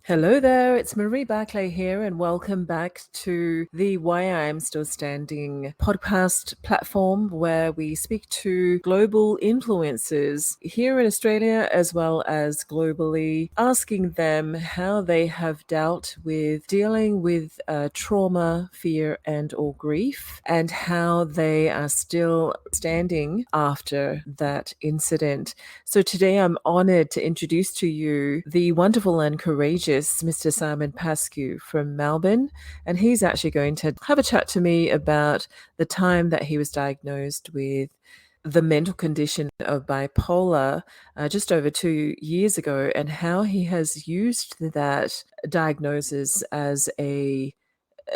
Hello there, it's Marie Barclay here, and welcome back to the Why I'm Still Standing podcast platform where we speak to global influencers here in Australia as well as globally, asking them how they have dealt with dealing with trauma, fear, and or grief, and how they are still standing after that incident. So today I'm honored to introduce to you the wonderful and courageous Mr. Simon Pascu from Melbourne, and he's actually going to have a chat to me about the time that he was diagnosed with the mental condition of bipolar just over 2 years ago, and how he has used that diagnosis as a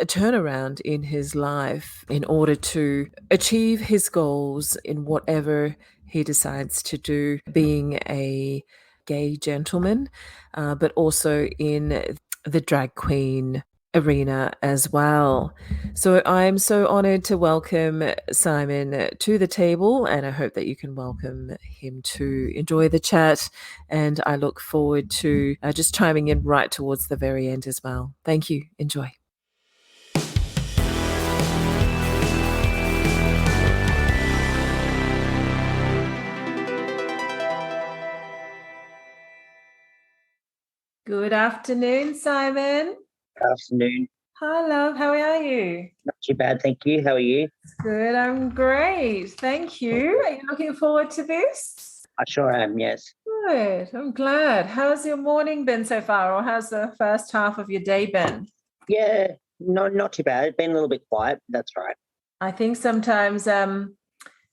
turnaround in his life in order to achieve his goals in whatever he decides to do, being a gay gentleman, but also in the drag queen arena as well. So I'm so honored to welcome Simon to the table, and I hope that you can welcome him to enjoy the chat. And I look forward to just chiming in right towards the very end as well. Thank you. Enjoy. Good afternoon, Simon. Afternoon. Hi, love. How are you? Not too bad, thank you. How are you? Good. I'm great. Thank you. Are you looking forward to this? I sure am, yes. Good. I'm glad. How's your morning been so far, or how's the first half of your day been? Yeah, not too bad. It's been a little bit quiet. That's right. I think sometimes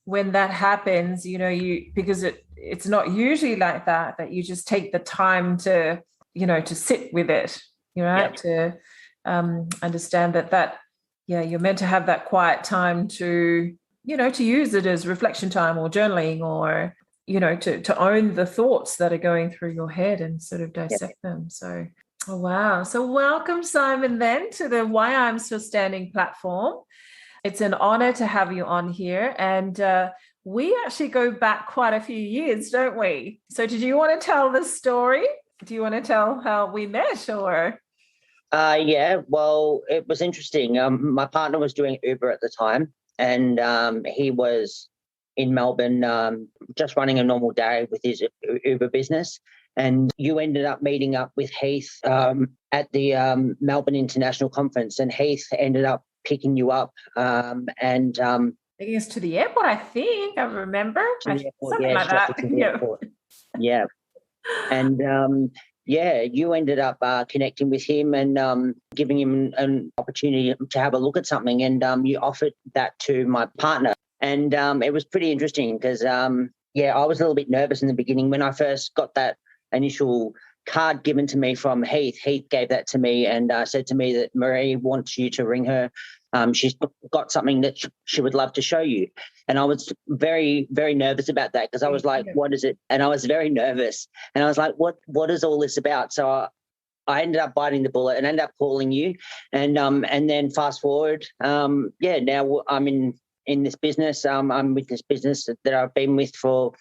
when that happens, because it's not usually like that you just take the time to sit with it, right? To understand that you're meant to have that quiet time to use it as reflection time or journaling, or to own the thoughts that are going through your head and sort of dissect them. So wow. So welcome, Simon, then to the Why I'm Still Standing platform. It's an honor to have you on here, and we actually go back quite a few years, don't we? So did you want to tell the story? Do you want to tell how we met, or? Yeah, well, it was interesting. My partner was doing Uber at the time, and he was in Melbourne just running a normal day with his Uber business. And you ended up meeting up with Heath at the Melbourne International Conference, and Heath ended up picking you up and taking us to the airport, I think. I remember. Something like that. Yeah. And you ended up connecting with him and giving him an opportunity to have a look at something, and you offered that to my partner. And it was pretty interesting because, I was a little bit nervous in the beginning. When I first got that initial card given to me from Heath, Heath gave that to me and said to me that Marie wants you to ring her. She's got something that she would love to show you. And I was very, very nervous about that because I was like, what is it? And I was very nervous. And I was like, what is all this about? So I ended up biting the bullet and ended up calling you. And then fast forward, now I'm in this business. I'm with this business that I've been with for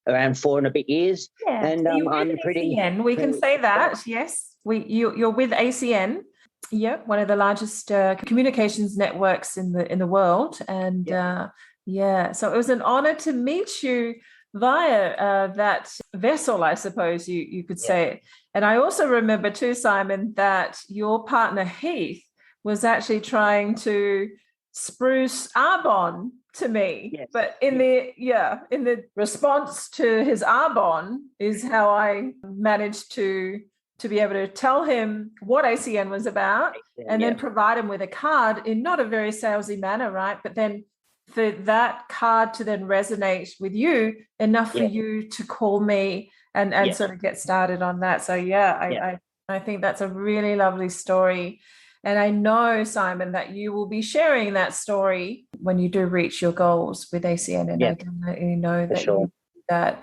around 4 and a bit years. Yeah. And so I'm pretty... ACN. We can say that, yes. You're with ACN. Yeah, one of the largest communications networks in the world. And so it was an honor to meet you via that vessel, I suppose you could say. And I also remember too, Simon, that your partner Heath was actually trying to spruce Arbonne to me, but in the response to his Arbonne is how I managed to be able to tell him what ACN was about, and then provide him with a card in not a very salesy manner, right? But then for that card to then resonate with you enough for you to call me and sort of get started on that. So I think that's a really lovely story. And I know, Simon, that you will be sharing that story when you do reach your goals with ACN, and I definitely know that you do that.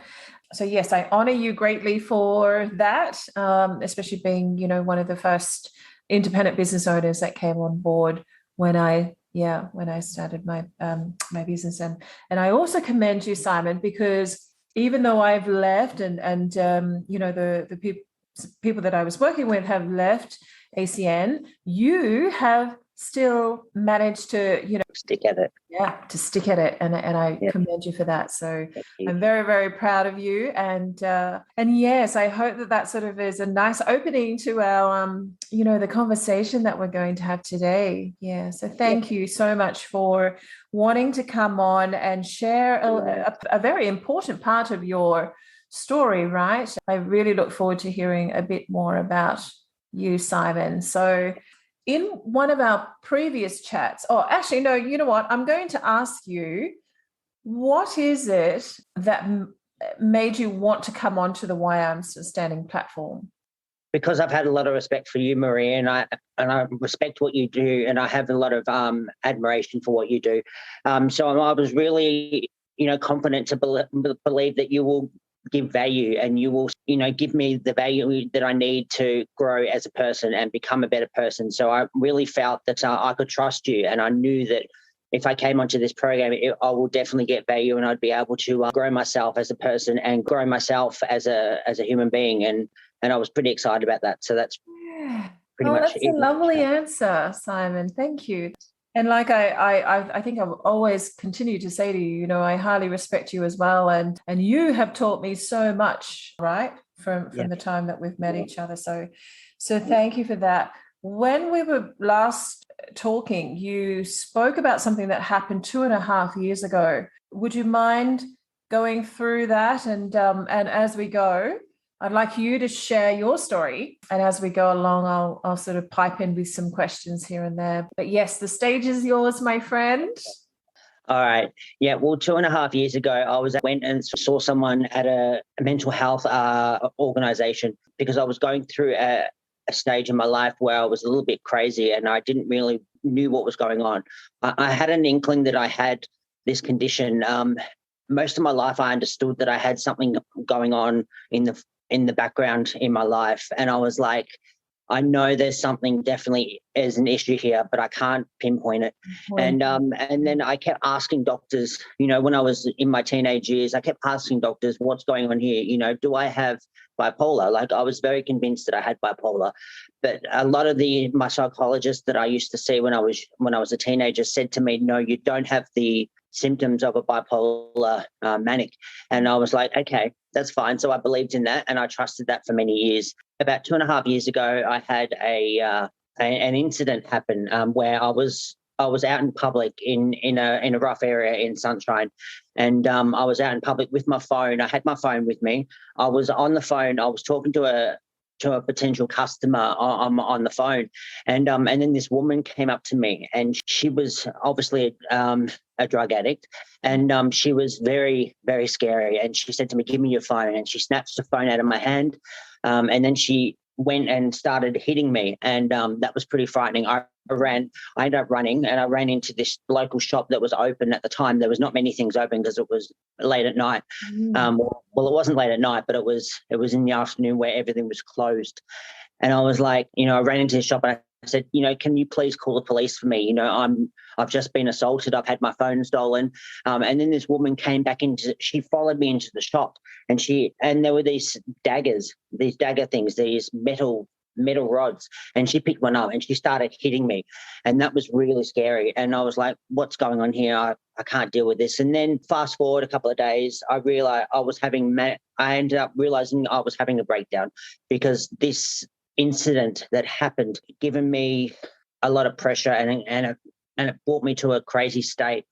So yes, I honor you greatly for that, especially being, one of the first independent business owners that came on board when I started my my business. And I also commend you, Simon, because even though I've left and the people that I was working with have left ACN, you have still managed to, stick at it. Yeah, to stick at it, and I commend you for that. So I'm very, very proud of you, and yes, I hope that sort of is a nice opening to our the conversation that we're going to have today. Yeah, so thank you so much for wanting to come on and share a very important part of your story. Right, I really look forward to hearing a bit more about you, Simon. So in one of our previous chats, actually, no, you know what? I'm going to ask you, what is it that made you want to come onto the Why I'm Still Standing platform? Because I've had a lot of respect for you, Marie, and I respect what you do, and I have a lot of admiration for what you do. So I was really, confident to believe that you will give value, and you will, give me the value that I need to grow as a person and become a better person. So I really felt that I could trust you, and I knew that if I came onto this program, I will definitely get value, and I'd be able to grow myself as a person and grow myself as a human being. And I was pretty excited about that. So that's pretty much that's a lovely answer, Simon. Thank you. And like I think I've always continued to say to you, I highly respect you as well. And you have taught me so much, right, from the time that we've met each other. So thank you for that. When we were last talking, you spoke about something that happened 2.5 years ago. Would you mind going through that? And as we go, I'd like you to share your story. And as we go along, I'll sort of pipe in with some questions here and there. But yes, the stage is yours, my friend. All right. Yeah. Well, 2.5 years ago, I went and saw someone at a mental health organization, because I was going through a stage in my life where I was a little bit crazy, and I didn't really knew what was going on. I had an inkling that I had this condition. Most of my life, I understood that I had something going on in the background in my life. And I was like, I know there's something definitely is an issue here, but I can't pinpoint it. And then I kept asking doctors, when I was in my teenage years, I kept asking doctors, what's going on here? Do I have bipolar? Like, I was very convinced that I had bipolar. But a lot of my psychologists that I used to see when I was a teenager said to me, no, you don't have the symptoms of a bipolar manic. And I was like, okay, that's fine. So I believed in that, and I trusted that for many years. About 2.5 years ago, I had an incident happen where I was out in public in a rough area in Sunshine, and I was out in public with my phone. I had my phone with me. I was on the phone. I was talking to a potential customer on the phone, and then this woman came up to me, and she was obviously a drug addict, and she was very, very scary. And she said to me, "Give me your phone," and she snatched the phone out of my hand, and then she went and started hitting me, and that was pretty frightening. I ended up running, and I ran into this local shop that was open at the time. There was not many things open because it was late at night. Well, it wasn't late at night, but it was in the afternoon where everything was closed. And I was like, I ran into the shop and I said, can you please call the police for me? I've just been assaulted. I've had my phone stolen. And then this woman came back she followed me into the shop, and there were these dagger things, these metal rods, and she picked one up and she started hitting me, and that was really scary. And I was like, what's going on here? I can't deal with this. And then fast forward a couple of days, I realized I ended up realizing I was having a breakdown, because this incident that happened given me a lot of pressure, and it brought me to a crazy state.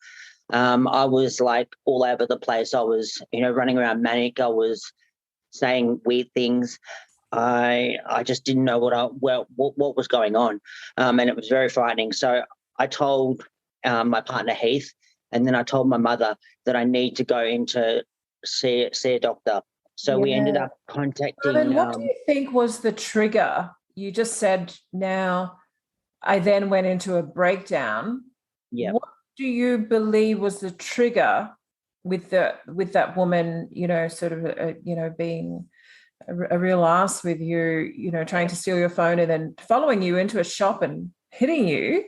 I was like all over the place. I was, running around manic. I was saying weird things. I just didn't know what was going on, and it was very frightening. So I told my partner Heath, and then I told my mother that I need to go in to see a doctor. So we ended up contacting. And what do you think was the trigger? You just said, now I then went into a breakdown. Yeah. What do you believe was the trigger with that woman? Sort of being a real ass with you. Trying to steal your phone and then following you into a shop and hitting you.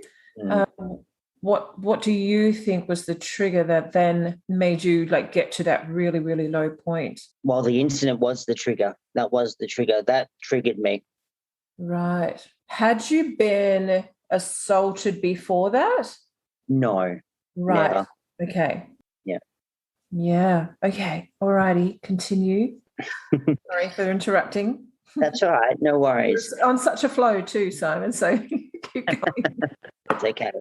what do you think was the trigger that then made you like get to that really, really low point? Well, the incident was the trigger. That was the trigger. That triggered me. Right. Had you been assaulted before that? No, Right. never. Okay. Yeah. Yeah. Okay. All righty. Continue. Sorry for interrupting. That's all right. No worries. It's on such a flow too, Simon. So keep going. It's okay.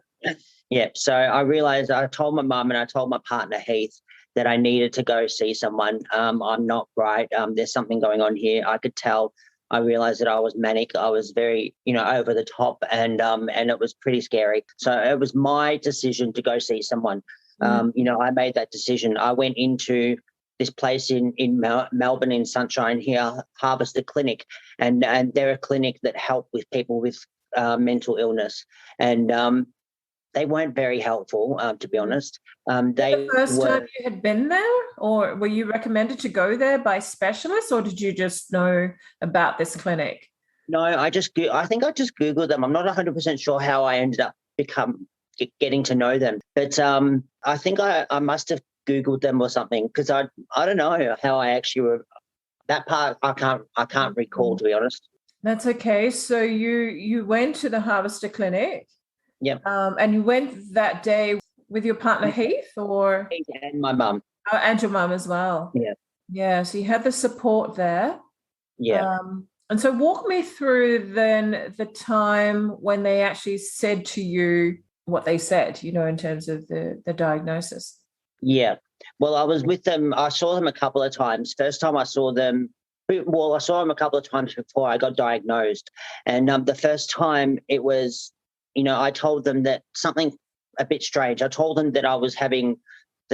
Yeah. So I realized I told my mum and I told my partner Heath that I needed to go see someone. I'm not right. There's something going on here. I could tell. I realized that I was manic. I was very, over the top, and it was pretty scary. So it was my decision to go see someone. I made that decision. I went into this place in Melbourne in Sunshine here, Harvester Clinic, and they're a clinic that help with people with mental illness, and they weren't very helpful, to be honest. They the first were. time you had been there, or were you recommended to go there by specialists, or did you just know about this clinic? No, I think I just Googled them. I'm not 100% sure how I ended up getting to know them, but I think I must have Googled them or something, because I don't know how I actually were. That part I can't recall, to be honest. That's okay. So you went to the Harvester Clinic. Yep. And you went that day with your partner Heath, or And my mum. and your mum as well. Yeah. Yeah. So you had the support there. Yeah. And so walk me through then the time when they actually said to you what they said, in terms of the diagnosis. Yeah. Well, I was with them. I saw them a couple of times. First time I saw them, I saw them a couple of times before I got diagnosed. And the first time it was, I told them that something a bit strange. I told them that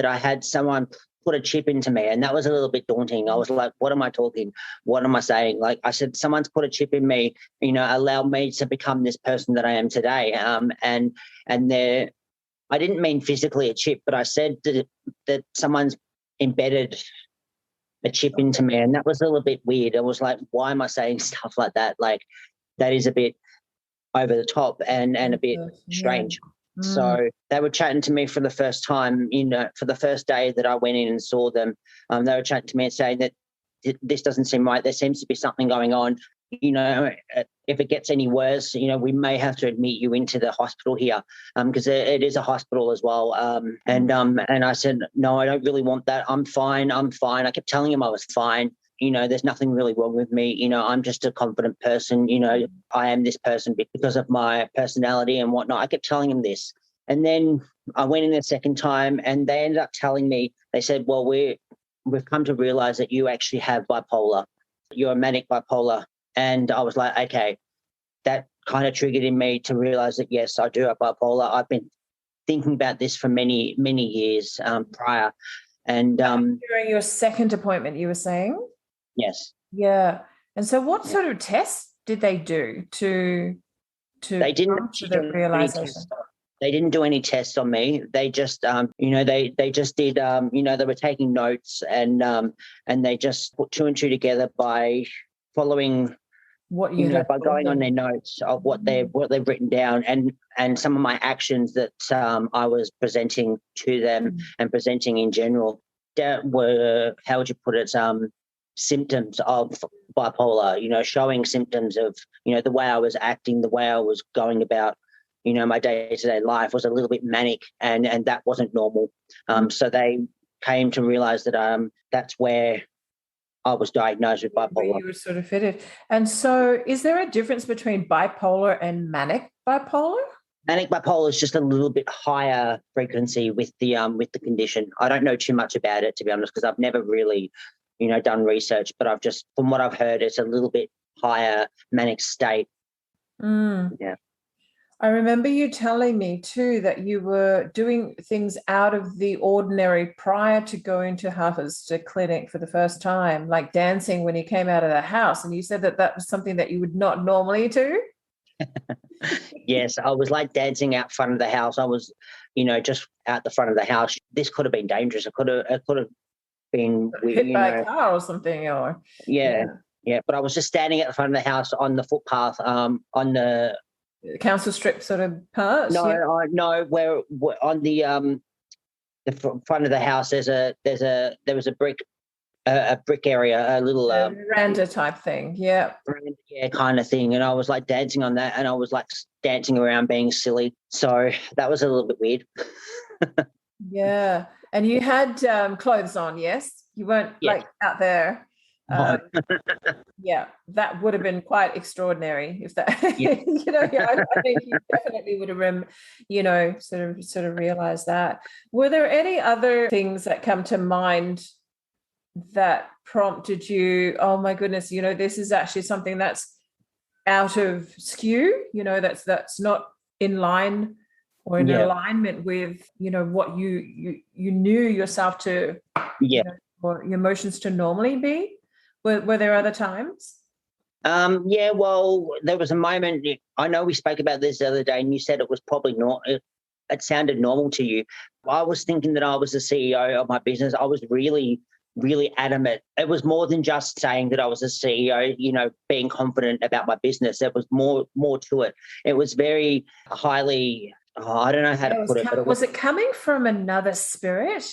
I had someone put a chip into me, and that was a little bit daunting. I was like, what am I talking? What am I saying? Like I said, someone's put a chip in me, allow me to become this person that I am today. And I didn't mean physically a chip, but I said that someone's embedded a chip into me, and that was a little bit weird. I was like, why am I saying stuff like that? Like, that is a bit over the top and a bit strange. So they were chatting to me for the first time, for the first day that I went in and saw them. They were chatting to me and saying that this doesn't seem right. There seems to be something going on. If it gets any worse, we may have to admit you into the hospital here, because it is a hospital as well. And I said, no, I don't really want that. I'm fine. I kept telling him I was fine. There's nothing really wrong with me. I'm just a confident person. I am this person because of my personality and whatnot. I kept telling him this. And then I went in a second time, and they ended up telling me, they said, well, we've come to realize that you actually have bipolar. You're a manic bipolar. And I was like, okay, that kind of triggered in me to realize that, yes, I do have bipolar. I've been thinking about this for many, many years prior. And during your second appointment, you were saying? Yes. Yeah. And so what sort of tests did they do to they didn't come to the realization? They didn't do any tests on me. They just, they just did, they were taking notes, and they just put two and two together by following what you by going on their notes of what they've written down, and some of my actions that I was presenting to them and presenting in general that were, how would you put it, symptoms of bipolar, showing symptoms of, the way I was acting, the way I was going about, my day-to-day life was a little bit manic, and that wasn't normal. So they came to realize that that's where I was diagnosed with bipolar. You were sort of fitted. And so is there a difference between bipolar and manic bipolar? Manic bipolar is just a little bit higher frequency with the condition. I don't know too much about it, to be honest, because I've never really, done research, but I've just, from what I've heard, it's a little bit higher manic state. Yeah. I remember you telling me too that you were doing things out of the ordinary prior to going to Harvester Clinic for the first time, like dancing when you came out of the house. And you said that was something that you would not normally do. Yes, I was like dancing out front of the house. I was, just out the front of the house. This could have been dangerous. It could have been hit by a car or something, or yeah. But I was just standing at the front of the house on the footpath, on the council strip sort of part. No, Yeah. no. We're on the front of the house. There was a brick area, a little Veranda type thing. Yeah. yeah, kind of thing. And I was like dancing on that, and I was like dancing around being silly. So that was a little bit weird. Yeah. And you had clothes on, yes? You weren't Yes. like out there. No. Yeah, that would have been quite extraordinary if that, Yeah. I think you definitely would have, sort of realized that. Were there any other things that come to mind that prompted you, oh my goodness, this is actually something that's out of skew, that's not in line or in alignment with, what you knew yourself to, or your emotions to normally be? Were there other times? Yeah, well, there was a moment, I know we spoke about this the other day, and you said it was probably not, it sounded normal to you. I was thinking that I was the CEO of my business. I was really, really adamant. It was more than just saying that I was a CEO, being confident about my business. There was more to it. It was very highly, I don't know how to put it. But was it coming from another spirit?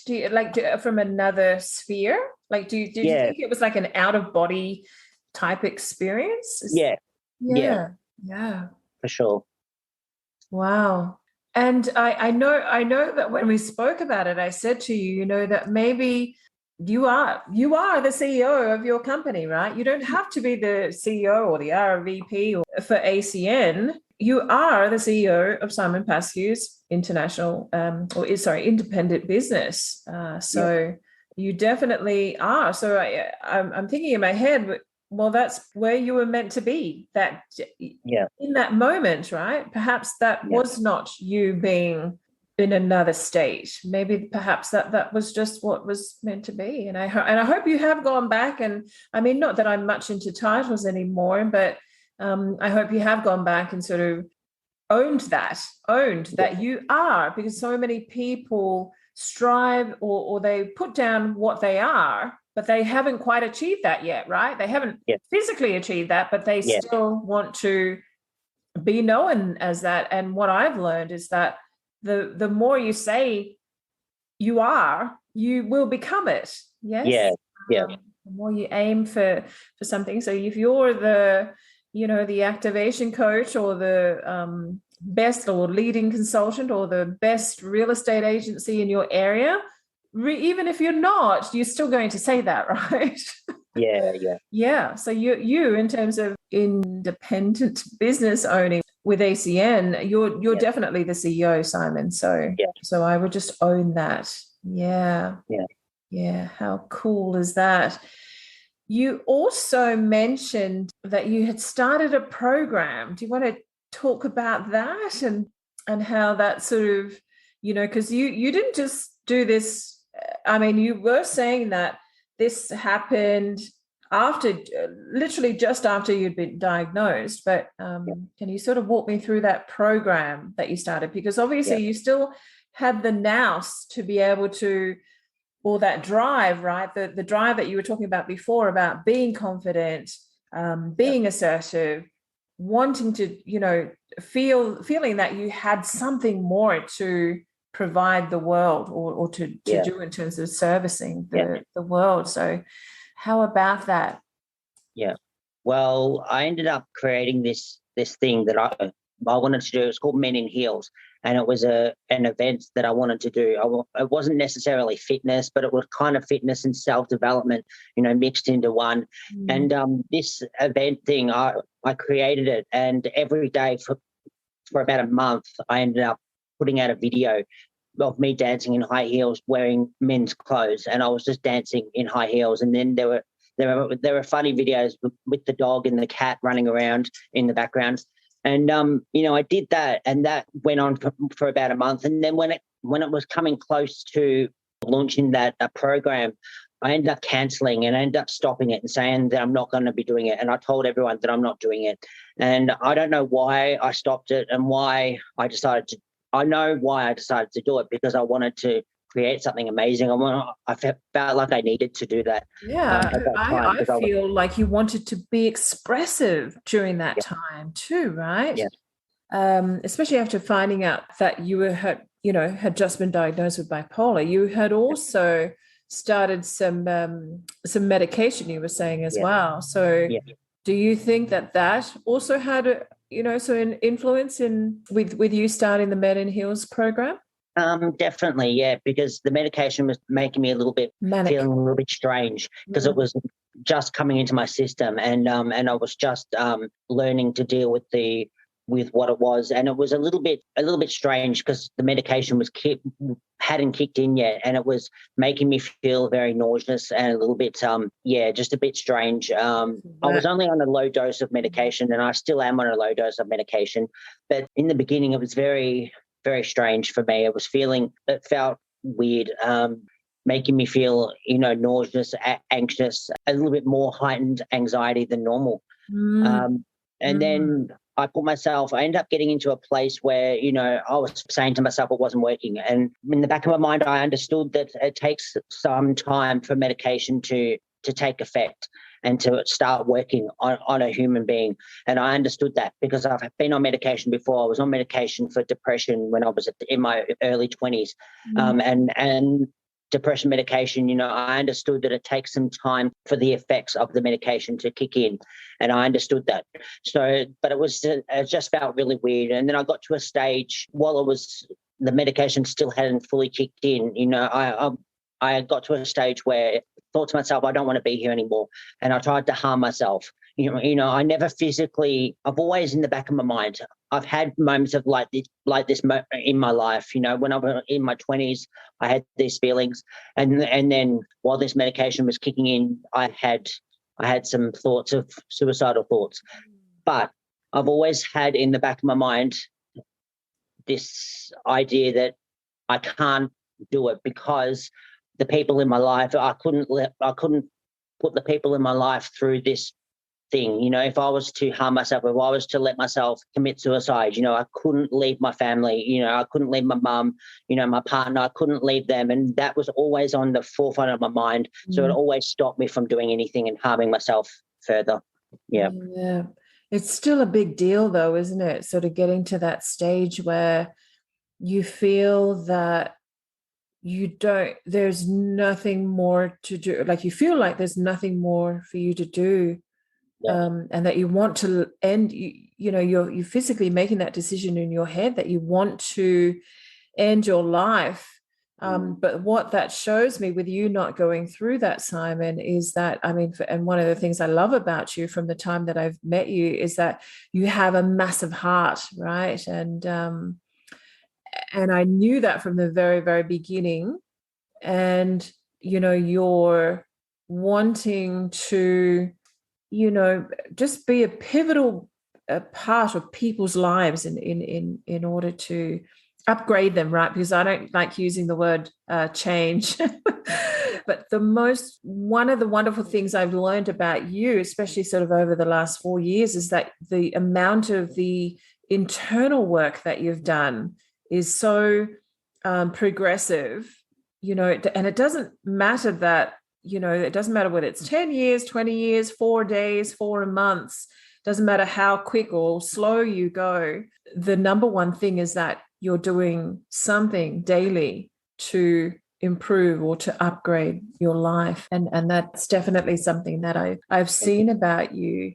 From another sphere? Like, did you think it was like an out of body type experience? Yeah, for sure. Wow. And I know that when we spoke about it, I said to you, that maybe you are the CEO of your company, right? You don't have to be the CEO or the RVP or for ACN. You are the CEO of Simon Pascu's independent business. You definitely are. So I'm thinking in my head, well, that's where you were meant to be. That in that moment, right? Perhaps that was not you being in another state. Maybe perhaps that was just what was meant to be. And I hope you have gone back. And I mean, not that I'm much into titles anymore, but I hope you have gone back and sort of owned that you are, because so many people strive or they put down what they are, but they haven't quite achieved that yet, right? They haven't physically achieved that, but they still want to be known as that. And what I've learned is that the more you say you are, you will become it. Yes. The more you aim for something. So if you're the activation coach or the best or leading consultant or the best real estate agency in your area, even if you're not, you're still going to say that, right? Yeah. So you in terms of independent business owning with ACN, you're definitely the CEO, Simon. So I would just own that. Yeah. How cool is that? You also mentioned that you had started a program. Do you want to talk about that and how that sort of, because you didn't just do this. I mean, you were saying that this happened literally just after you'd been diagnosed, but can you sort of walk me through that program that you started? Because obviously you still had the nous to be able to, or that drive, right? The drive that you were talking about before, about being confident, being assertive, wanting to, feeling that you had something more to provide the world or to do in terms of servicing the world. So how about that? Yeah. Well, I ended up creating this thing that I wanted to do. It's called Men in Heels, and it was an event that I wanted to do. It wasn't necessarily fitness, but it was kind of fitness and self-development, mixed into one. And this event thing, I created it, and every day for about a month, I ended up putting out a video of me dancing in high heels, wearing men's clothes, and I was just dancing in high heels. And then there were funny videos with the dog and the cat running around in the background. And I did that, and that went on for about a month. And then when it was coming close to launching that program, I ended up cancelling and I ended up stopping it and saying that I'm not going to be doing it. And I told everyone that I'm not doing it. And I don't know why I stopped it and why I decided to. I know why I decided to do it, because I wanted to create something amazing. I felt like I needed to do that. Yeah, I feel like you wanted to be expressive during that time too, right? especially after finding out that you had just been diagnosed with bipolar. You had also started some medication, you were saying, as Yeah. well. So Yeah. do you think that also had an influence in with you starting the Men in Heels program? Definitely, yeah, because the medication was making me Manic. feeling a little bit strange because it was just coming into my system, and I was just learning to deal with what it was, and it was a little bit strange because the medication hadn't kicked in yet, and it was making me feel very nauseous and a little bit just a bit strange. I was only on a low dose of medication, and I still am on a low dose of medication, but in the beginning it was very, very strange for me. It felt weird, making me feel, nauseous, anxious, a little bit more heightened anxiety than normal. Mm. Um, and then I ended up getting into a place where, I was saying to myself it wasn't working. And in the back of my mind, I understood that it takes some time for medication to take effect and to start working on a human being. And I understood that because I've been on medication before. I was on medication for depression when I was in my early 20s. And depression medication, I understood that it takes some time for the effects of the medication to kick in. And I understood that. So, but it just felt really weird. And then I got to a stage while the medication still hadn't fully kicked in, I got to a stage where I thought to myself, I don't want to be here anymore. And I tried to harm myself. I never physically, I've always in the back of my mind, I've had moments of like this in my life. When I was in my 20s, I had these feelings. And then while this medication was kicking in, I had some thoughts of suicidal thoughts. But I've always had in the back of my mind this idea that I can't do it because the people in my life, I couldn't put the people in my life through this thing. If I was to harm myself, if I was to let myself commit suicide, I couldn't leave my family, I couldn't leave my mum, my partner, I couldn't leave them. And that was always on the forefront of my mind. So it always stopped me from doing anything and harming myself further. Yeah. Yeah. It's still a big deal though, isn't it? Sort of getting to that stage where you feel that there's nothing more to do. Like you feel like there's nothing more for you to do. Yeah. And that you want to end, you're physically making that decision in your head that you want to end your life. But what that shows me with you not going through that, Simon, is that, and one of the things I love about you from the time that I've met you is that you have a massive heart, right? And I knew that from the very, very beginning. And, you're wanting to, just be a pivotal part of people's lives in order to upgrade them, right? Because I don't like using the word change. But one of the wonderful things I've learned about you, especially sort of over the last 4 years, is that the amount of the internal work that you've done is so progressive, and it doesn't matter that, it doesn't matter whether it's 10 years, 20 years, 4 days, 4 months, doesn't matter how quick or slow you go. The number one thing is that you're doing something daily to improve or to upgrade your life. And that's definitely something that I've seen about you.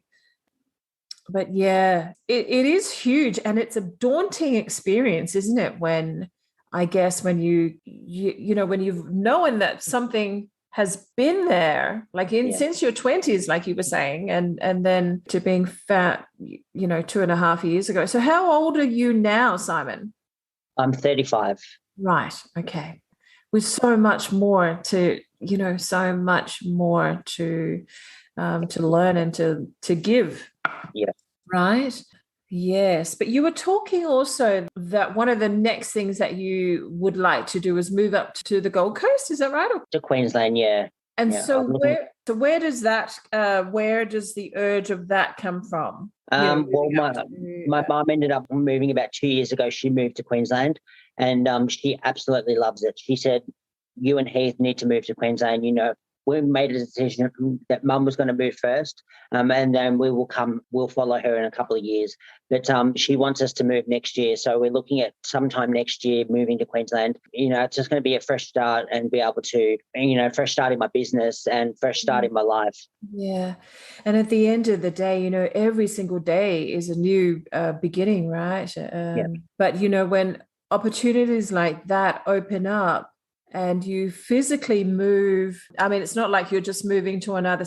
But yeah, it is huge, and it's a daunting experience, isn't it? When when when you've known that something has been there, since your 20s, like you were saying, and then to being fat, 2.5 years ago. So how old are you now, Simon? I'm 35. Right. Okay. With so much more to, so much more to learn and to give. Yeah. Right. Yes. But you were talking also that one of the next things that you would like to do is move up to the Gold Coast. Is that right? To Queensland, yeah. And yeah. so where does the urge of that come from? Well, my mum ended up moving about 2 years ago. She moved to Queensland, and she absolutely loves it. She said, "You and Heath need to move to Queensland. we made a decision that Mum was going to move first, and then we'll follow her in a couple of years. But she wants us to move next year, so we're looking at sometime next year moving to Queensland. It's just going to be a fresh start and be able to, fresh start in my business and fresh start in my life. Yeah. And at the end of the day, every single day is a new beginning, right? But, when opportunities like that open up, and you physically move, I mean, it's not like you're just moving to another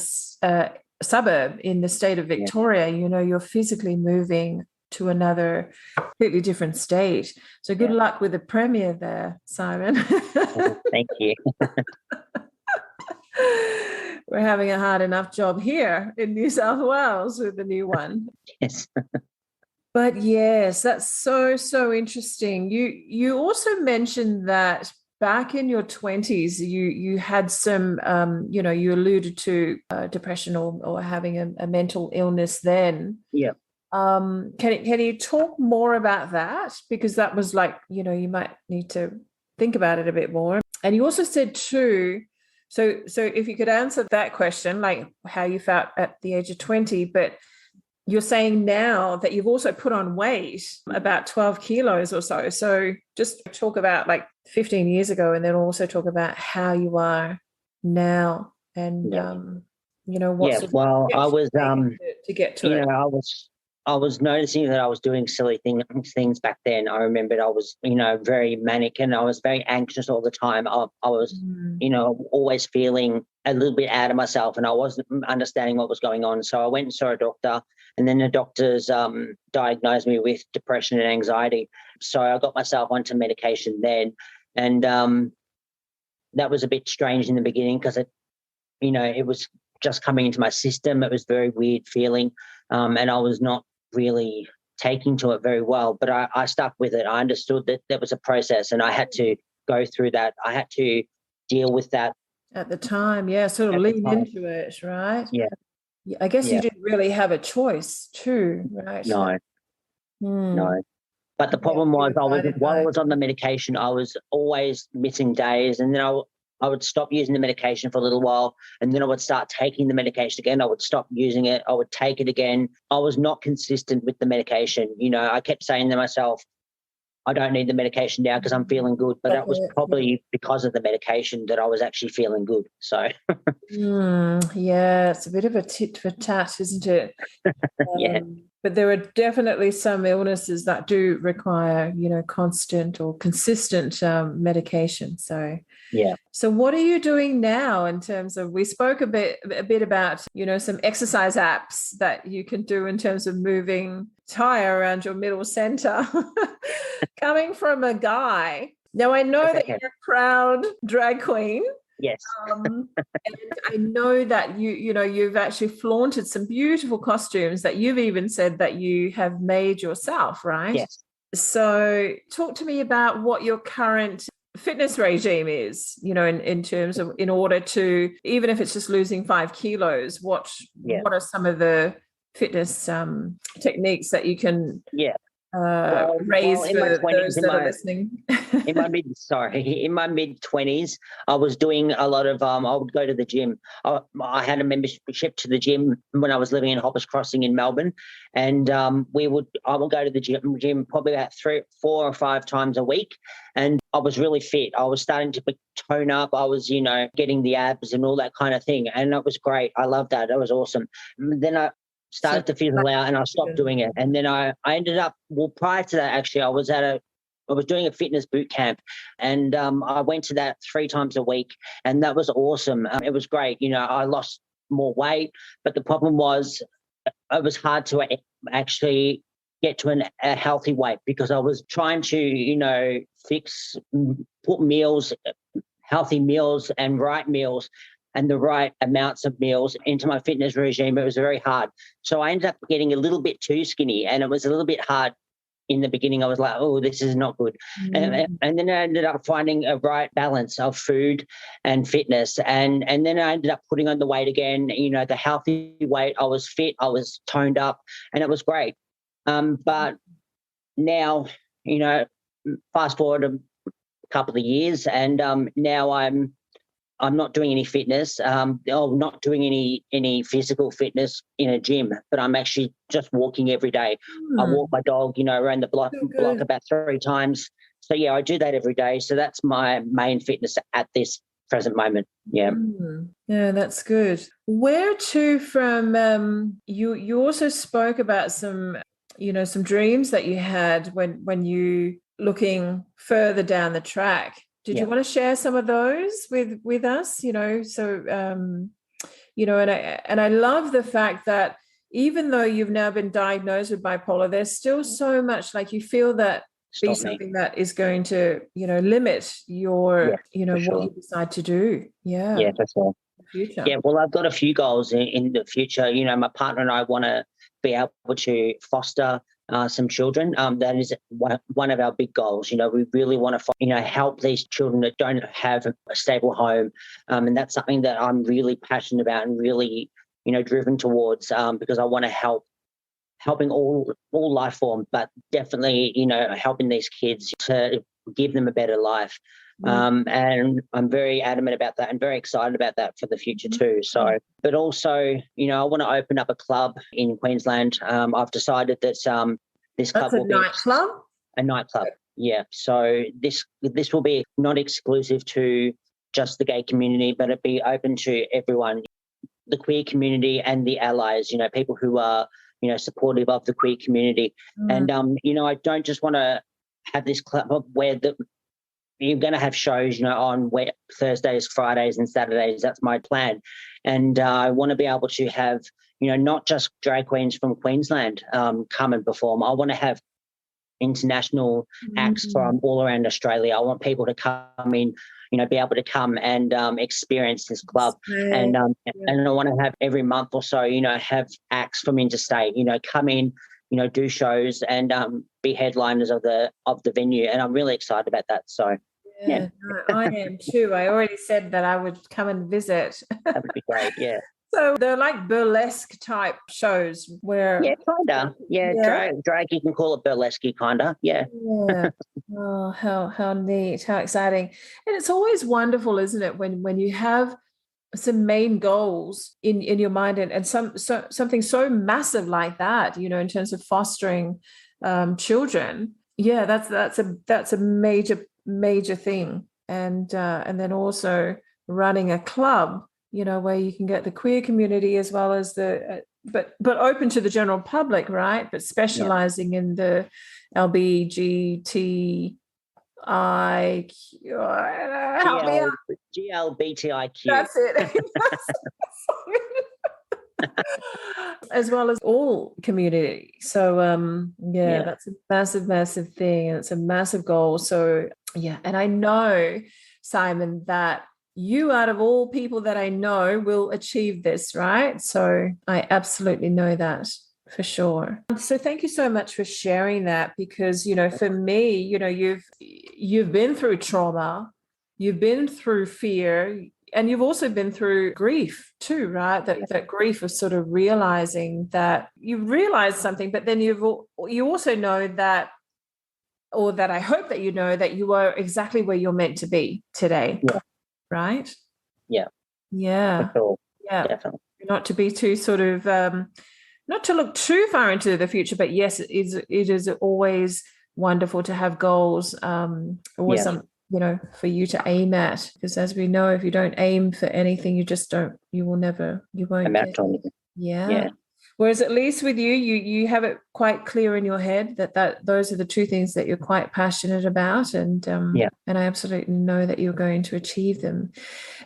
suburb in the state of Victoria, you're physically moving to another completely different state. So good luck with the premiere there, Simon. Thank you. We're having a hard enough job here in New South Wales with the new one. Yes. But yes, that's so interesting. You also mentioned that back in your 20s, you had some, you alluded to depression or having a mental illness then. Yeah. Can you talk more about that? Because that was like, you might need to think about it a bit more. And you also said too, so if you could answer that question, like how you felt at the age of 20, but you're saying now that you've also put on weight, about 12 kilos or so. So just talk about like 15 years ago, and then also talk about how you are now, and what sort of I was to get to it. I was noticing that I was doing silly things back then. I remembered I was, very manic, and I was very anxious all the time. I was, always feeling a little bit out of myself, and I wasn't understanding what was going on. So I went and saw a doctor, and then the doctors diagnosed me with depression and anxiety. So I got myself onto medication then, and that was a bit strange in the beginning because it was just coming into my system. It was a very weird feeling, and I was not really taking to it very well, but I stuck with it. I understood that there was a process, and I had to go through that. I had to deal with that. At the time, sort of lean into it, right? Yeah. I guess you didn't really have a choice too, right? No. No. But the problem was while I was on the medication, I was always missing days, and then I would stop using the medication for a little while, and then I would start taking the medication again. I would stop using it. I would take it again. I was not consistent with the medication. I kept saying to myself, I don't need the medication now because I'm feeling good. But that was probably because of the medication that I was actually feeling good. So, it's a bit of a tit for tat, isn't it? Yeah. But there are definitely some illnesses that do require, constant or consistent medication. So, So what are you doing now in terms of, we spoke a bit about, some exercise apps that you can do in terms of moving tire around your middle center. Coming from a guy. Now, I know that you're a proud drag queen. Yes. And I know that you've actually flaunted some beautiful costumes that you've even said that you have made yourself, right? Yes. So talk to me about what your current fitness regime is, in terms of, in order to, even if it's just losing 5 kilos, what are some of the fitness techniques that you can raise for those that are listening? in my mid-20s, I was doing a lot of, I would go to the gym. I had a membership to the gym when I was living in Hoppers Crossing in Melbourne, and I would go to the gym probably about 3, 4 or 5 times a week, and I was really fit. I was starting to tone up. I was, getting the abs and all that kind of thing, and that was great. I loved that. That was awesome. Then I started to fizzle out, and I stopped doing it. And then I ended up, prior to that, actually, I was doing a fitness boot camp, and I went to that 3 times a week, and that was awesome. It was great. I lost more weight, but the problem was it was hard to actually get to a healthy weight because I was trying to, put meals, healthy meals and right meals and the right amounts of meals into my fitness regime. It was very hard. So I ended up getting a little bit too skinny, and it was a little bit hard in the beginning. I was like, oh, this is not good. And then I ended up finding a right balance of food and fitness. And then I ended up putting on the weight again, the healthy weight. I was fit, I was toned up, and it was great. But now, fast forward a couple of years, and now I'm I'm not doing any fitness, not doing any physical fitness in a gym, but I'm actually just walking every day. I walk my dog, around the block So good. about 3 times. So, yeah, I do that every day. So that's my main fitness at this present moment. Yeah. Yeah, that's good. Where to from you also spoke about some some dreams that you had when you looking further down the track. Did you want to share some of those with us? And I love the fact that even though you've now been diagnosed with bipolar, there's still so much, like, you feel that be something that is going to, limit your, what you decide to do. Yeah. Yeah, that's all. Future. Yeah, well, I've got a few goals in the future. My partner and I want to be able to foster some children. That is one of our big goals. We really want to, help these children that don't have a stable home. And that's something that I'm really passionate about and really, driven towards, because I want to helping all life form, but definitely, helping these kids to give them a better life. And I'm very adamant about that and very excited about that for the future too. So, but also, I want to open up a club in Queensland. I've decided that this club will be a nightclub. Yeah. So this will be not exclusive to just the gay community, but it be open to everyone, the queer community and the allies, people who are, supportive of the queer community. And, I don't just want to have this club where you're going to have shows, on Thursdays, Fridays and Saturdays. That's my plan. And I want to be able to have, not just drag queens from Queensland come and perform. I want to have international acts from all around Australia. I want people to come in, be able to come and experience this club. And I want to have every month or so, have acts from interstate, come in, do shows and be headliners of the venue. And I'm really excited about that. So yeah. No, I am too. I already said that I would come and visit. That would be great. Yeah. So they're like burlesque type shows where... Yeah, kind of. Yeah. Drag, you can call it burlesque, kind of. Yeah. Yeah. Oh, how neat, how exciting. And it's always wonderful, isn't it, when you have some main goals in your mind and something so massive like that, in terms of fostering children. Yeah, that's a major thing. And then also running a club, where you can get the queer community as well as the but open to the general public, right? But specializing in the LBGTI, help me out. GLBTIQ. That's it. As well as all community. So that's a massive thing, and it's a massive goal. So and I know, Simon, that you, out of all people that I know, will achieve this, right? So I absolutely know that for sure. So thank you so much for sharing that, because, for me, you've been through trauma, you've been through fear, and you've also been through grief too, right? That grief of sort of realizing that you realized something, but then you also know that, or that I hope that you know that you are exactly where you're meant to be today. Yeah. Right? Yeah. Yeah. Sure. Yeah. Definitely. Not to be too sort of, not to look too far into the future, but yes, it is always wonderful to have goals, always some, for you to aim at, because as we know, if you don't aim for anything, you won't get it. Yeah. Whereas at least with you have it quite clear in your head that those are the two things that you're quite passionate about, and I absolutely know that you're going to achieve them.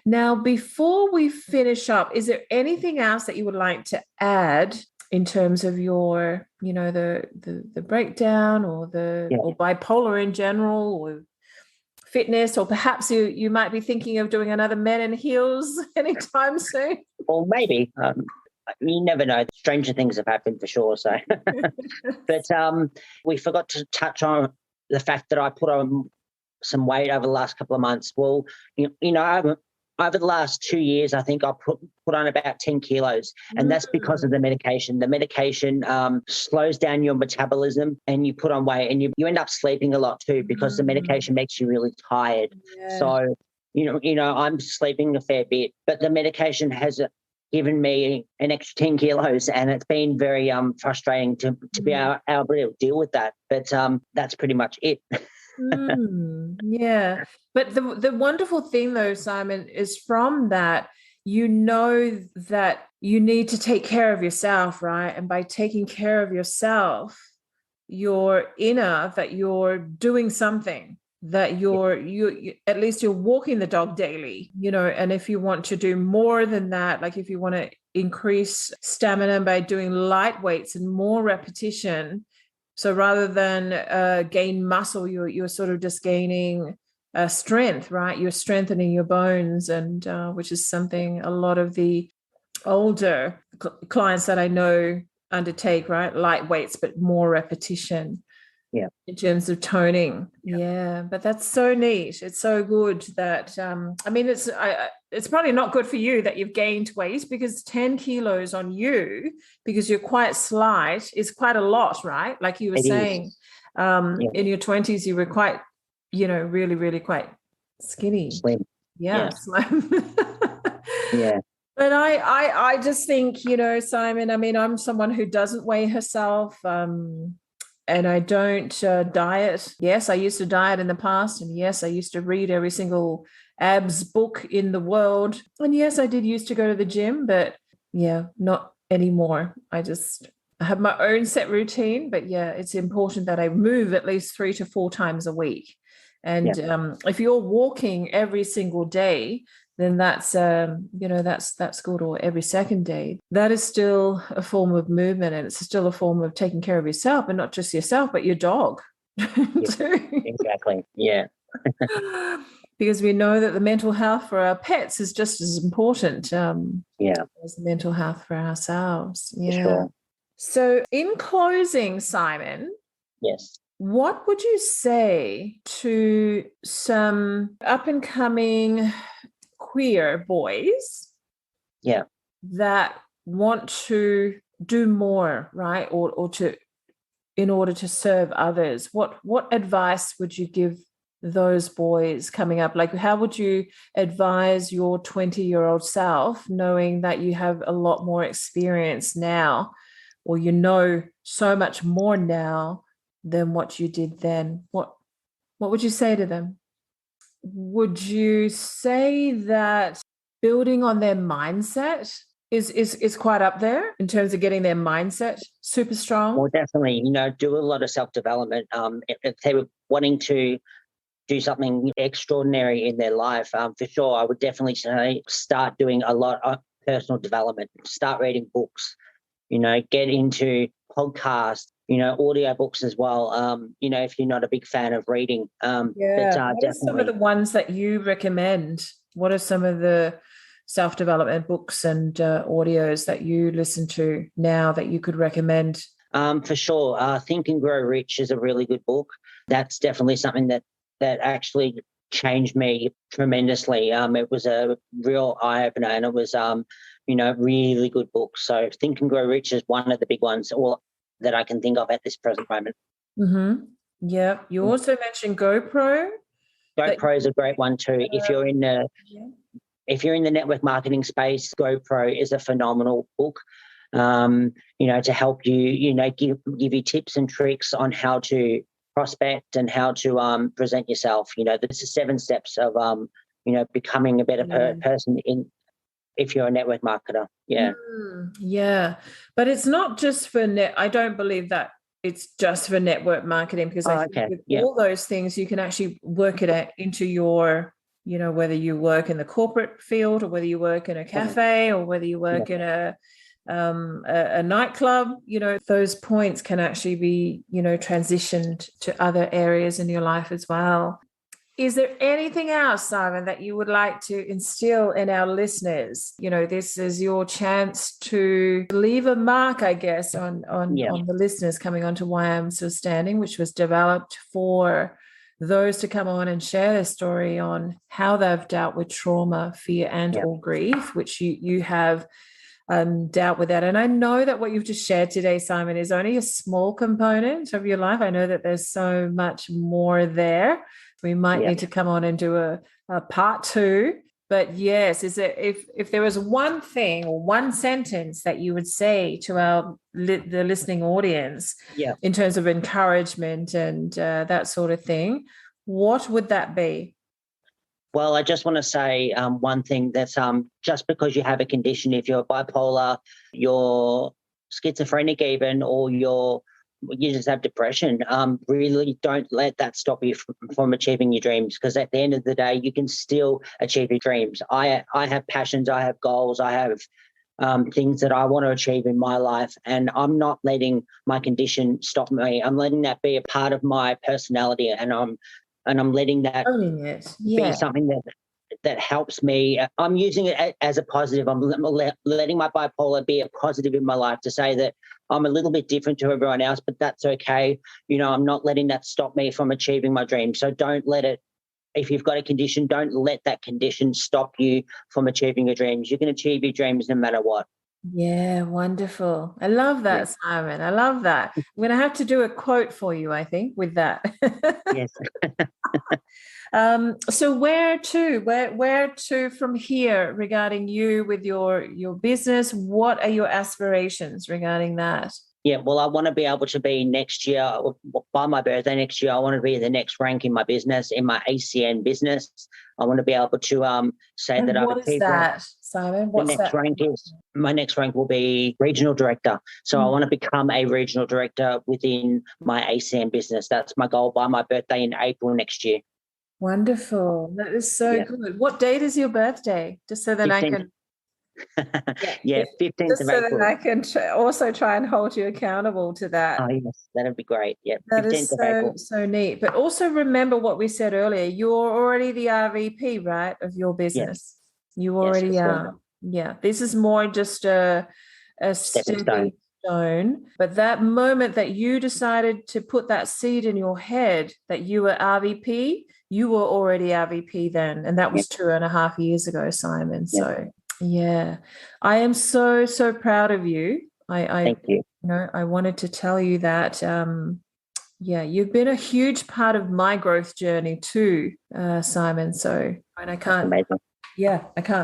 Now, before we finish up, is there anything else that you would like to add in terms of your, the breakdown or or bipolar in general, or fitness, or perhaps you might be thinking of doing another Men in Heels anytime soon? Well, maybe. You never know. Stranger things have happened for sure. So, but we forgot to touch on the fact that I put on some weight over the last couple of months. Well, over the last 2 years, I think I put on about 10 kilos, and that's because of the medication. The medication slows down your metabolism, and you put on weight, and you end up sleeping a lot too, because the medication makes you really tired. Yeah. So I'm sleeping a fair bit, but the medication has given me an extra 10 kilos, and it's been very frustrating to be able to deal with that. But that's pretty much it. Yeah. But the wonderful thing, though, Simon, is from that, you know that you need to take care of yourself, right? And by taking care of yourself, you're inner that you're doing something, that you at least you're walking the dog daily, and if you want to do more than that, like if you want to increase stamina by doing light weights and more repetition, so rather than gain muscle, you're sort of just gaining strength, right? You're strengthening your bones, and which is something a lot of the older clients that I know undertake, right? Light weights, but more repetition. Yeah. In terms of toning. Yeah. But that's so neat. It's so good that, it's probably not good for you that you've gained weight, because 10 kilos on you, because you're quite slight, is quite a lot, right? Like you were saying, in your 20s, you were quite, really, really quite skinny. Slim. Yeah. Slim. Yeah. But I just think, Simon, I'm someone who doesn't weigh herself, and I don't diet. Yes, I used to diet in the past. And yes, I used to read every single abs book in the world. And yes, I did used to go to the gym, but yeah, not anymore. I have my own set routine. But yeah, it's important that I move at least 3 to 4 times a week. And if you're walking every single day, then that's that's good, or every second day. That is still a form of movement, and it's still a form of taking care of yourself, and not just yourself, but your dog. Exactly. Yeah. Because we know that the mental health for our pets is just as important as the mental health for ourselves. Yeah. Sure. So in closing, Simon. Yes. What would you say to some up-and-coming queer boys that want to do more, right? Or to, in order to serve others? What advice would you give those boys coming up? Like, how would you advise your 20-year-old self, knowing that you have a lot more experience now, or so much more now than what you did then? What would you say to them? Would you say that building on their mindset is quite up there in terms of getting their mindset super strong? Well, definitely, do a lot of self-development. If they were wanting to do something extraordinary in their life, for sure, I would definitely say start doing a lot of personal development, start reading books, get into podcasts, audio books as well. If you're not a big fan of reading. What are some of the ones that you recommend? What are some of the self-development books and audios that you listen to now that you could recommend? For sure. Think and Grow Rich is a really good book. That's definitely something that actually changed me tremendously. It was a real eye-opener, and it was, really good book. So Think and Grow Rich is one of the big ones that I can think of at this present moment. Mm-hmm. Yeah. You also mentioned GoPro. GoPro is a great one too. If you're in the network marketing space, GoPro is a phenomenal book. To help you, give you tips and tricks on how to prospect and how to present yourself. There's the 7 steps of becoming a better person if you're a network marketer. Yeah. Yeah. But it's not just for I don't believe that it's just for network marketing, because I think with all those things, you can actually work it into your, whether you work in the corporate field, or whether you work in a cafe, or whether you work in a nightclub, those points can actually be, transitioned to other areas in your life as well. Is there anything else, Simon, that you would like to instill in our listeners? This is your chance to leave a mark, I guess, on the listeners coming onto Why I'm Still Standing, which was developed for those to come on and share their story on how they've dealt with trauma, fear, and or grief, which you have doubt with that. And I know that what you've just shared today, Simon, is only a small component of your life. I know that there's so much more there. We might need to come on and do a part 2. But yes, is it if there was one thing or one sentence that you would say to the listening audience in terms of encouragement and that sort of thing, what would that be? Well, I just want to say one thing, that's just because you have a condition, if you're bipolar, you're schizophrenic even, or you just have depression, really don't let that stop you from achieving your dreams, because at the end of the day, you can still achieve your dreams. I have passions, I have goals, I have things that I want to achieve in my life, and I'm not letting my condition stop me. I'm letting that be a part of my personality, and I'm letting that be something that helps me. I'm using it as a positive. I'm letting my bipolar be a positive in my life, to say that I'm a little bit different to everyone else, but that's okay. I'm not letting that stop me from achieving my dreams. So don't let it, if you've got a condition, don't let that condition stop you from achieving your dreams. You can achieve your dreams no matter what. Yeah, wonderful. I love that, Simon. I love that. I'm going to have to do a quote for you, I think, with that. Yes. So where to from here regarding you with your business? What are your aspirations regarding that? Yeah, well, I want to be able to be next year, by my birthday next year, I want to be the next rank in my business, in my ACN business. I want to be able to say that I've achieved. What is that, Simon? What's that? My next rank will be regional director. So I want to become a regional director within my ACN business. That's my goal by my birthday in April next year. Wonderful. That is so good. What date is your birthday? Just so that 15th. I can... 15th just of so April. that I can also try and hold you accountable to that. Oh, yes, that'd be great. Yeah, that 15th is of April. So neat. But also remember what we said earlier. You're already the RVP, right, of your business. Yes. You already are. Yeah. This is more just a stepping stone. But that moment that you decided to put that seed in your head that you were RVP, you were already RVP then. And that was 2.5 years ago, Simon. So yeah, I am so, so proud of you. Thank you. I wanted to tell you that, you've been a huge part of my growth journey too, Simon. So, and I can't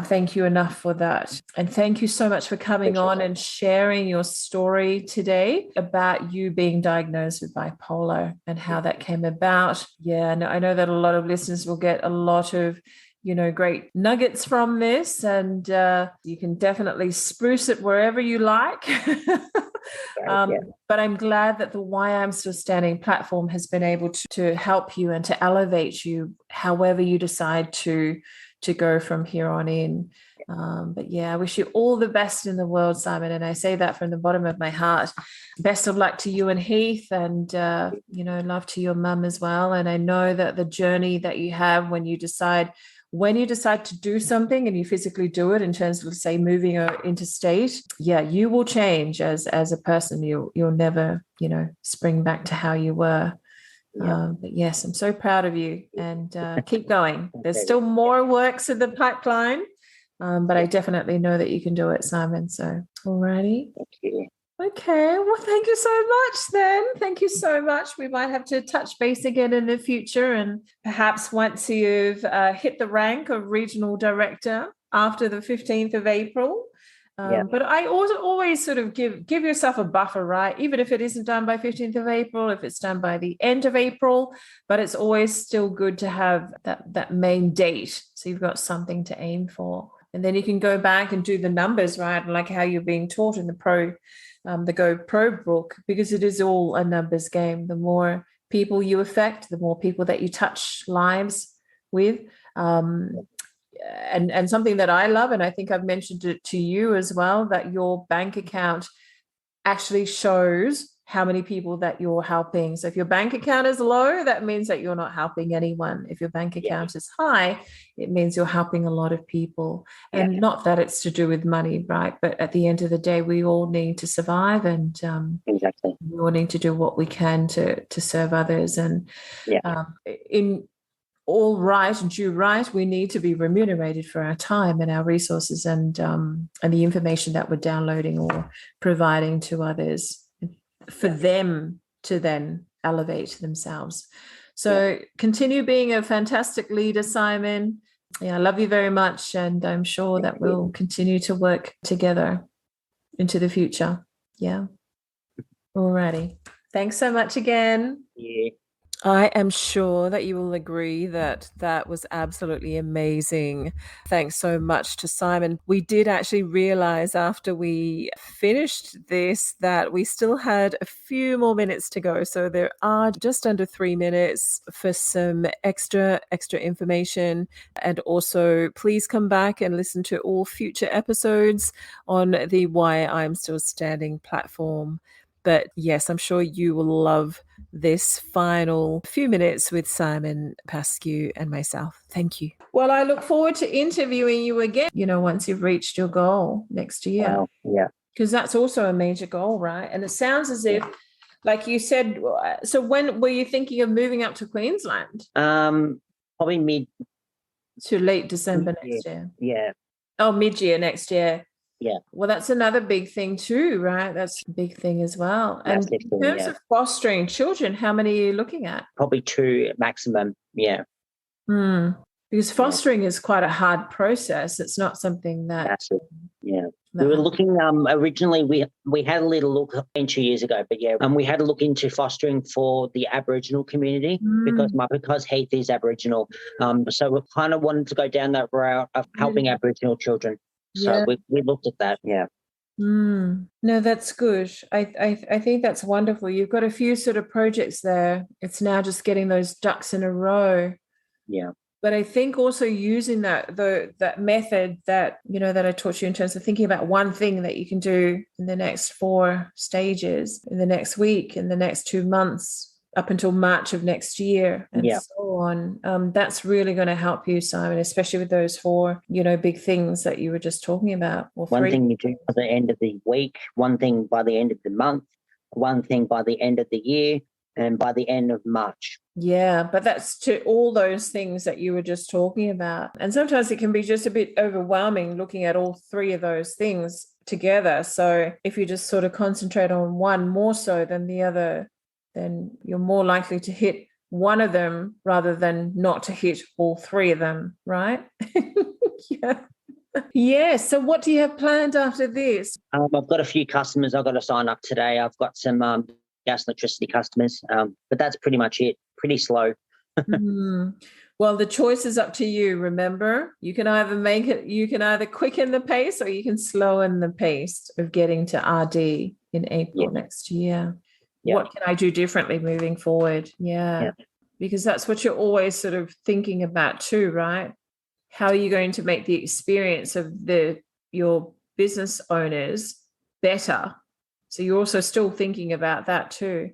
thank you enough for that. And thank you so much for coming on and sharing your story today about you being diagnosed with bipolar and how that came about. Yeah, I know that a lot of listeners will get a lot of great nuggets from this, and you can definitely spruce it wherever you like. But I'm glad that the Why I'm Still Standing platform has been able to help you and to elevate you however you decide to go from here on in. But I wish you all the best in the world, Simon, and I say that from the bottom of my heart. Best of luck to you and Heath, and love to your mum as well. And I know that the journey that you have when you decide to do something and you physically do it, in terms of, say, moving interstate, you will change as a person. You'll never, spring back to how you were. But yes, I'm so proud of you, and keep going. There's still more works in the pipeline, but I definitely know that you can do it, Simon. So, alrighty. Thank you. Okay, well, thank you so much then. Thank you so much. We might have to touch base again in the future, and perhaps once you've hit the rank of regional director after the 15th of April. But I also always sort of give yourself a buffer, right? Even if it isn't done by 15th of April, if it's done by the end of April, but it's always still good to have that main date, so you've got something to aim for. And then you can go back and do the numbers, right? Like how you're being taught in the Go Pro book, because it is all a numbers game. The more people you affect, the more people that you touch lives with. And something that I love, and I think I've mentioned it to you as well, that your bank account actually shows how many people that you're helping. So if your bank account is low, that means that you're not helping anyone. If your bank account is high, it means you're helping a lot of people. And not that it's to do with money, right? But at the end of the day, we all need to survive, and we all need to do what we can to serve others. And all right and do right, we need to be remunerated for our time and our resources and the information that we're downloading or providing to others for them to then elevate themselves. So continue being a fantastic leader, Simon. Yeah, I love you very much, and I'm sure that we'll continue to work together into the future. Yeah. Alrighty. Thanks so much again. Yeah. I am sure that you will agree that that was absolutely amazing. Thanks so much to Simon. We did actually realize after we finished this that we still had a few more minutes to go. So there are just under 3 minutes for some extra information. And also, please come back and listen to all future episodes on the Why I'm Still Standing platform. But yes, I'm sure you will love this final few minutes with Simon Pascu and myself. Thank you. Well, I look forward to interviewing you again, once you've reached your goal next year. Wow. Yeah. Because that's also a major goal, right? And it sounds as if, like you said, so when were you thinking of moving up to Queensland? Probably mid to late December next year. Yeah. Oh, mid-year next year. Yeah. Well, that's another big thing too, right? That's a big thing as well. And in terms of fostering children, how many are you looking at? Probably 2 maximum. Yeah. Because fostering is quite a hard process. It's not something that... Massive. Yeah. We were looking, originally we had a little look 2 years ago, but we had a look into fostering for the Aboriginal community because Heath is Aboriginal. So we kind of wanted to go down that route of helping Aboriginal children. So we looked at that, No, that's good. I think that's wonderful. You've got a few sort of projects there. It's now just getting those ducks in a row. Yeah. But I think also using that method that, that I taught you in terms of thinking about one thing that you can do in the next 4 stages, in the next week, in the next 2 months, up until March of next year and so on. That's really going to help you, Simon, especially with those 4, big things that you were just talking about. Or 3. One thing you do by the end of the week, one thing by the end of the month, one thing by the end of the year, and by the end of March. Yeah, but that's to all those things that you were just talking about. And sometimes it can be just a bit overwhelming looking at all 3 of those things together. So if you just sort of concentrate on one more so than the other, then you're more likely to hit one of them rather than not to hit all 3 of them, right? Yeah. So what do you have planned after this? I've got a few customers I've got to sign up today. I've got some gas and electricity customers, but that's pretty much it. Pretty slow. Well, the choice is up to you, remember? You can either quicken the pace or you can slow the pace of getting to RD in April next year. What can I do differently moving forward? Because that's what you're always sort of thinking about too, right? How are you going to make the experience of your business owners better? So you're also still thinking about that too.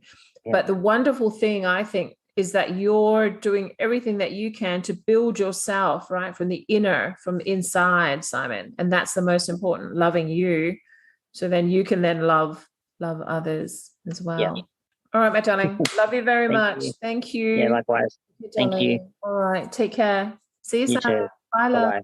But the wonderful thing, I think, is that you're doing everything that you can to build yourself, right, from the inner, from inside, Simon. And that's the most important, loving you. So then you can then love others as well. Yeah. All right, my darling. Love you very much. Thank you. Yeah, likewise. Thank you. All right. Take care. See you soon. Bye, love. Bye.